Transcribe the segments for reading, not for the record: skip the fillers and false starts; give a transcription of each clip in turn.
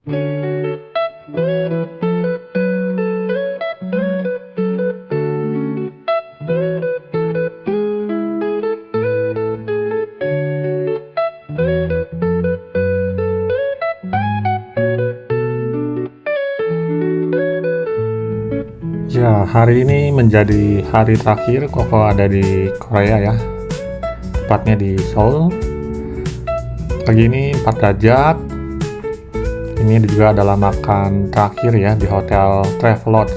Ya, hari ini menjadi hari terakhir Koko ada di Korea ya, tepatnya di Seoul. Pagi ini 4 derajat. Ini juga adalah makan terakhir ya di Hotel Travelodge.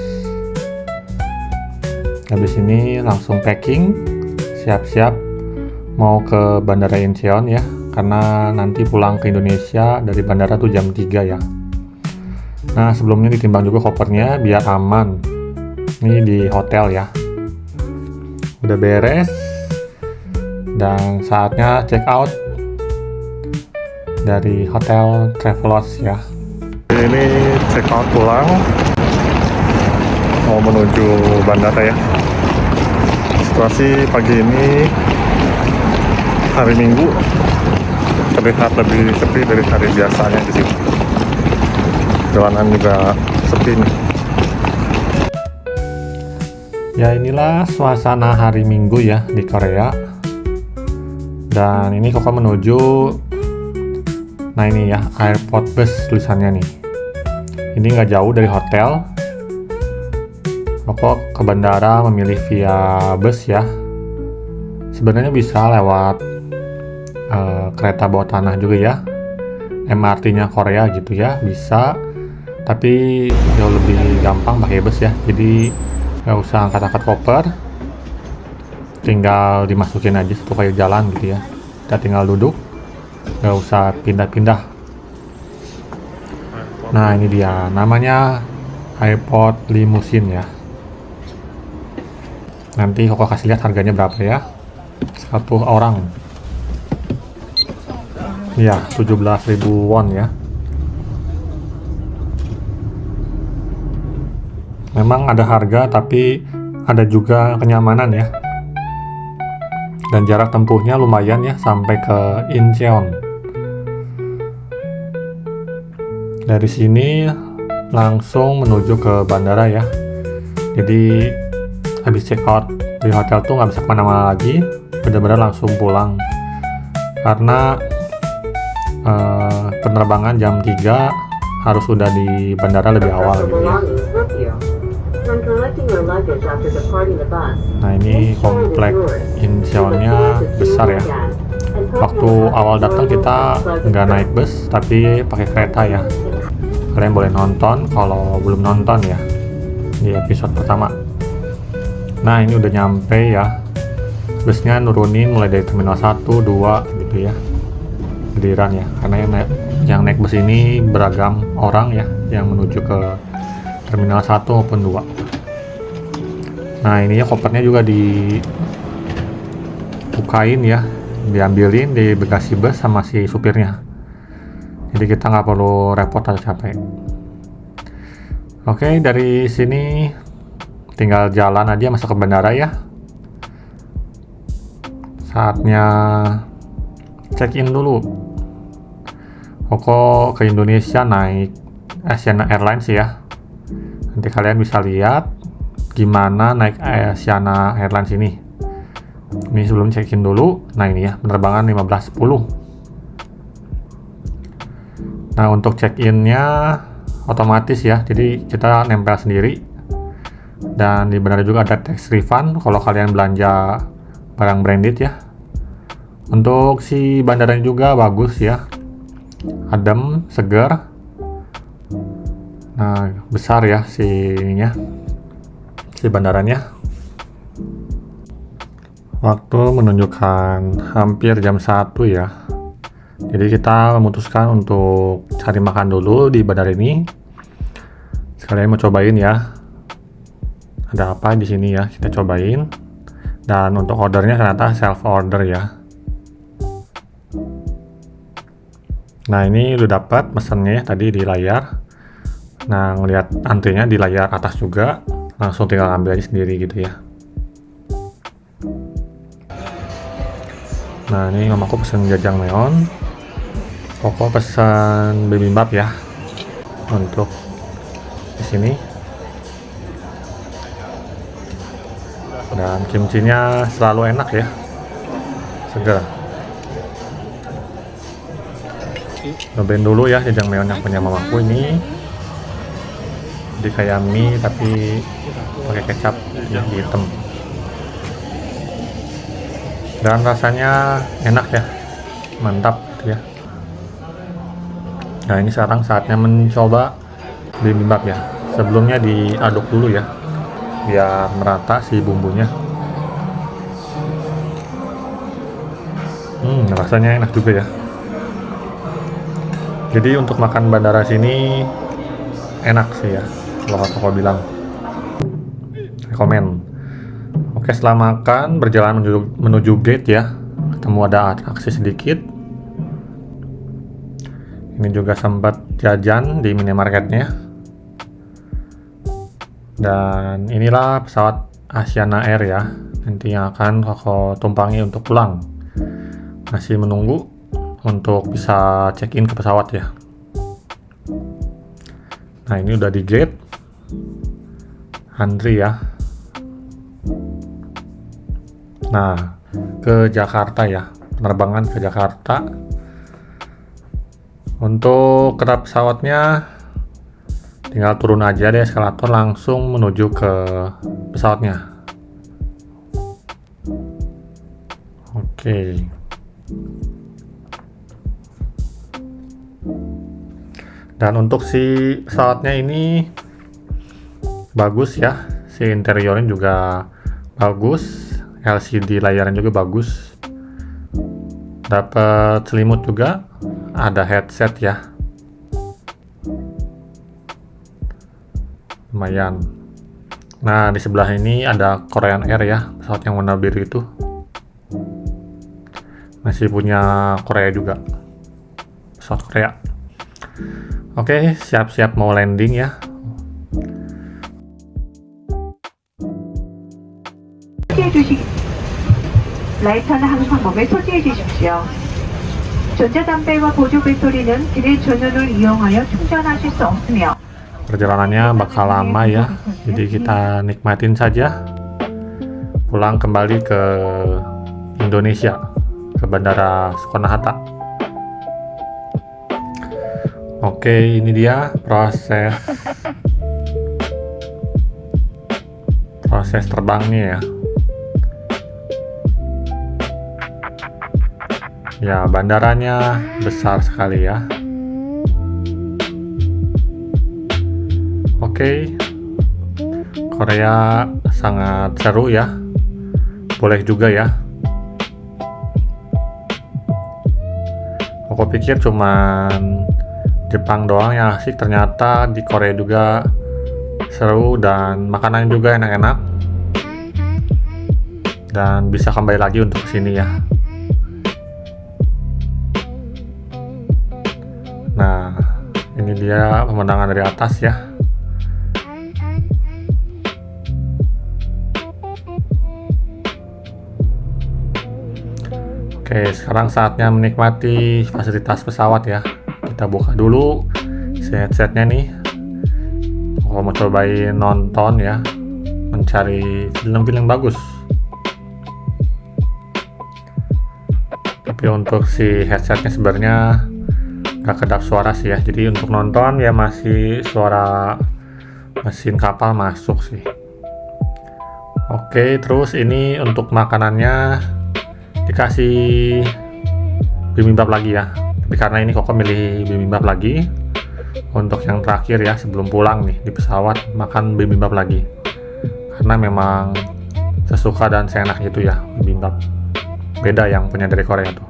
Habis ini langsung packing, siap-siap mau ke Bandara Incheon ya, karena nanti pulang ke Indonesia dari bandara tuh jam 3 ya. Nah, sebelumnya ditimbang juga kopernya biar aman. Ini di hotel ya, udah beres dan saatnya check out dari Hotel Travelodge ya. Ini check out pulang, mau menuju bandara ya. Situasi pagi ini hari Minggu terlihat lebih sepi dari hari biasanya di sini. Jalanan juga sepi nih. Ya, inilah suasana hari Minggu ya di Korea. Dan ini Koko menuju, nah ini ya, airport bus tulisannya nih. Ini nggak jauh dari hotel. Koko ke bandara memilih via bus ya. Sebenarnya bisa lewat kereta bawah tanah juga ya, MRT-nya Korea gitu ya, bisa. Tapi jauh lebih gampang pakai bus ya. Jadi nggak usah angkat-angkat koper, tinggal dimasukin aja satu kayak jalan gitu ya. Kita tinggal duduk, nggak usah pindah-pindah. Nah, ini dia, namanya airport limousine ya. Nanti Koko kasih lihat harganya berapa ya, satu orang ya, 17.000 won ya. Memang ada harga, tapi ada juga kenyamanan ya. Dan jarak tempuhnya lumayan ya, sampai ke Incheon. Dari sini langsung menuju ke bandara ya. Jadi habis check out di hotel tuh nggak bisa kemana-mana lagi, benar-benar langsung pulang. Karena penerbangan jam 3 harus sudah di bandara lebih awal gitu ya. Nah, ini komplek Incheonnya besar ya. Waktu awal datang kita nggak naik bus, tapi pakai kereta ya. Kalian boleh nonton kalau belum nonton ya, di episode pertama. Nah, ini udah nyampe ya. Busnya nurunin mulai dari terminal 1, 2 gitu ya, Giliran ya. Karena yang naik bus ini beragam orang ya, yang menuju ke terminal 1 maupun 2. Nah, ininya kopernya juga dibukain ya, diambilin di bagasi bus sama si supirnya. Jadi kita nggak perlu repot atau capek. Oke, dari sini tinggal jalan aja masuk ke bandara ya. Saatnya check in dulu. Koko ke Indonesia naik Asiana Airlines ya. Nanti kalian bisa lihat gimana naik Asiana Airlines ini. Ini sebelum check-in dulu. Nah, ini ya, penerbangan 15.10. Nah, untuk check-innya otomatis ya, jadi kita nempel sendiri. Dan di bandara juga ada tax refund kalau kalian belanja barang branded ya. Untuk si bandaranya juga bagus ya, adem, segar. Nah, besar ya si bandaranya. Waktu menunjukkan hampir jam 1 ya. Jadi kita memutuskan untuk cari makan dulu di bandara ini. Sekalian mau cobain ya, ada apa di sini ya, kita cobain. Dan untuk ordernya ternyata self order ya. Nah, ini udah dapat pesannya ya tadi di layar. Nah, ngelihat antrinya di layar atas juga, langsung tinggal ambil aja sendiri gitu ya. Nah, ini mamaku pesen jajangmyeon, Koko pesan bibimbap ya. untuk di sini. Dan kimchinya selalu enak ya, segar. Cobain dulu ya jajangmyeon yang punya mamaku ini. Jadi kayak mie tapi pakai kecap ya, hitam. Dan rasanya enak ya, mantap gitu ya. Nah ini sekarang saatnya mencoba bibimbap ya. Sebelumnya diaduk dulu ya, biar merata si bumbunya. Rasanya enak juga ya. Jadi untuk makan bandara sini enak sih ya, kalau toko bilang. Rekomen. Oke, setelah makan berjalan menuju gate ya, ketemu ada atraksi sedikit. Ini juga sempat jajan di minimarketnya. Dan inilah pesawat Asiana Air ya, nanti yang akan Koko tumpangi untuk pulang. Masih menunggu untuk bisa check-in ke pesawat ya. Nah ini udah di gate, antri ya. Nah ke Jakarta ya, penerbangan ke Jakarta. Untuk kereta pesawatnya tinggal turun aja deh eskalator langsung menuju ke pesawatnya. Oke. Dan untuk si pesawatnya ini bagus ya, si interiornya juga bagus, LCD layarnya juga bagus. Dapat selimut juga, ada headset ya. Lumayan. Nah, di sebelah ini ada Korean Air ya, pesawat yang warna biru itu. Masih punya Korea juga. Pesawat Korea. Oke, siap-siap mau landing ya. 라이터는 항상 몸에 소지해 주십시오. 전자담배와 보조 배터리는 기내 전원을 이용하여 충전하실 수 없으며 Perjalanannya bakal lama ya, jadi kita nikmatin saja. Pulang kembali ke Indonesia, ke Bandara Soekarno-Hatta. Oke, ini dia proses terbangnya ya. Ya, bandaranya besar sekali ya. Oke, Korea sangat seru ya. Boleh juga ya. Aku pikir cuman Jepang doang yang asik, ternyata di Korea juga seru dan makanannya juga enak-enak. Dan bisa kembali lagi untuk sini ya. Nah, ini dia pemandangan dari atas ya. Oke, sekarang saatnya menikmati fasilitas pesawat ya. Kita buka dulu headsetnya nih. Aku mau cobain nonton ya, mencari film-film bagus. Tapi untuk si headsetnya sebenarnya gak kedap suara sih ya. Jadi untuk nonton ya masih suara mesin kapal masuk sih. Oke, terus ini untuk makanannya dikasih bibimbap lagi ya. Tapi karena ini Koko milih bibimbap lagi untuk yang terakhir ya, sebelum pulang nih di pesawat makan bibimbap lagi, karena memang sesuka dan seenak itu ya bibimbap. Beda yang punya dari Korea tuh.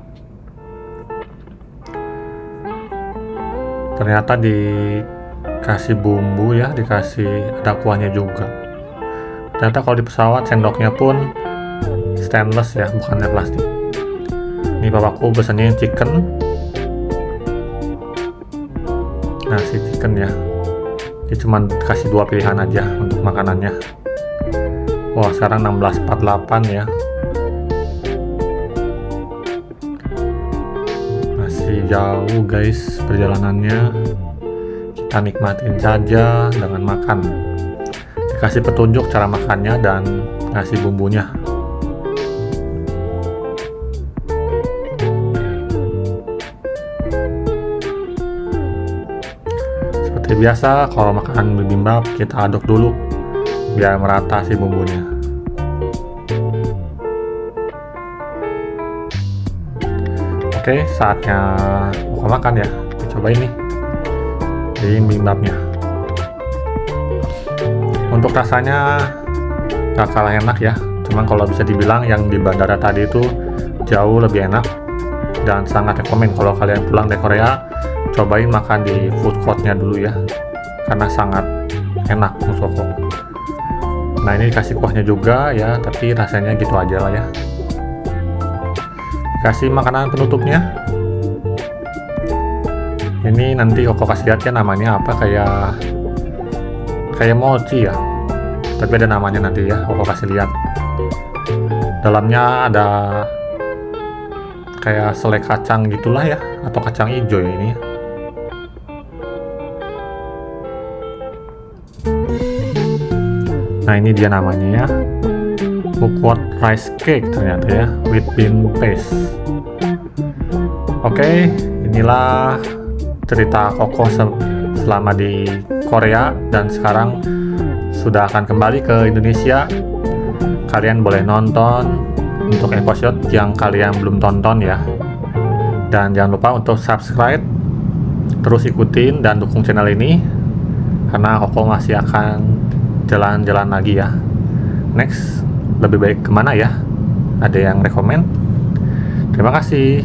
Ternyata dikasih bumbu ya, dikasih ada kuahnya juga. Ternyata kalau di pesawat sendoknya pun stainless ya, bukan dari plastik. Ini papaku pesannya chicken, nasi chicken ya. Jadi cuma kasih 2 pilihan aja untuk makanannya. Wah, sekarang 16.48 ya. Masih jauh guys perjalanannya. kita nikmatin saja dengan makan. Dikasih petunjuk cara makannya dan ngasih bumbunya. Seperti biasa, kalau makan bibimbap kita aduk dulu biar merata si bumbunya. Oke, saatnya mau makan ya. Kita cobain nih bibimbapnya. Untuk rasanya gak kalah enak ya. Cuman kalau bisa dibilang yang di bandara tadi itu jauh lebih enak. Dan sangat rekomen kalau kalian pulang dari Korea, cobain makan di food courtnya dulu ya. Karena sangat enak Musoko. Nah ini dikasih kuahnya juga ya, tapi rasanya gitu aja lah ya. Kasih makanan penutupnya. Ini nanti Koko kasih lihat ya namanya apa, kayak mochi ya. Tapi ada namanya nanti ya, Koko kasih lihat. Dalamnya ada kayak selai kacang gitulah ya, atau kacang hijau ya ini. Nah ini dia namanya ya. Bukwot rice cake ternyata ya, with bean paste. Oke, inilah cerita Koko selama di Korea dan sekarang sudah akan kembali ke Indonesia. Kalian boleh nonton untuk episode yang kalian belum tonton ya. Dan jangan lupa untuk subscribe, terus ikutin dan dukung channel ini karena Koko masih akan jalan-jalan lagi ya. Next lebih baik kemana ya? Ada yang rekomen? Terima kasih.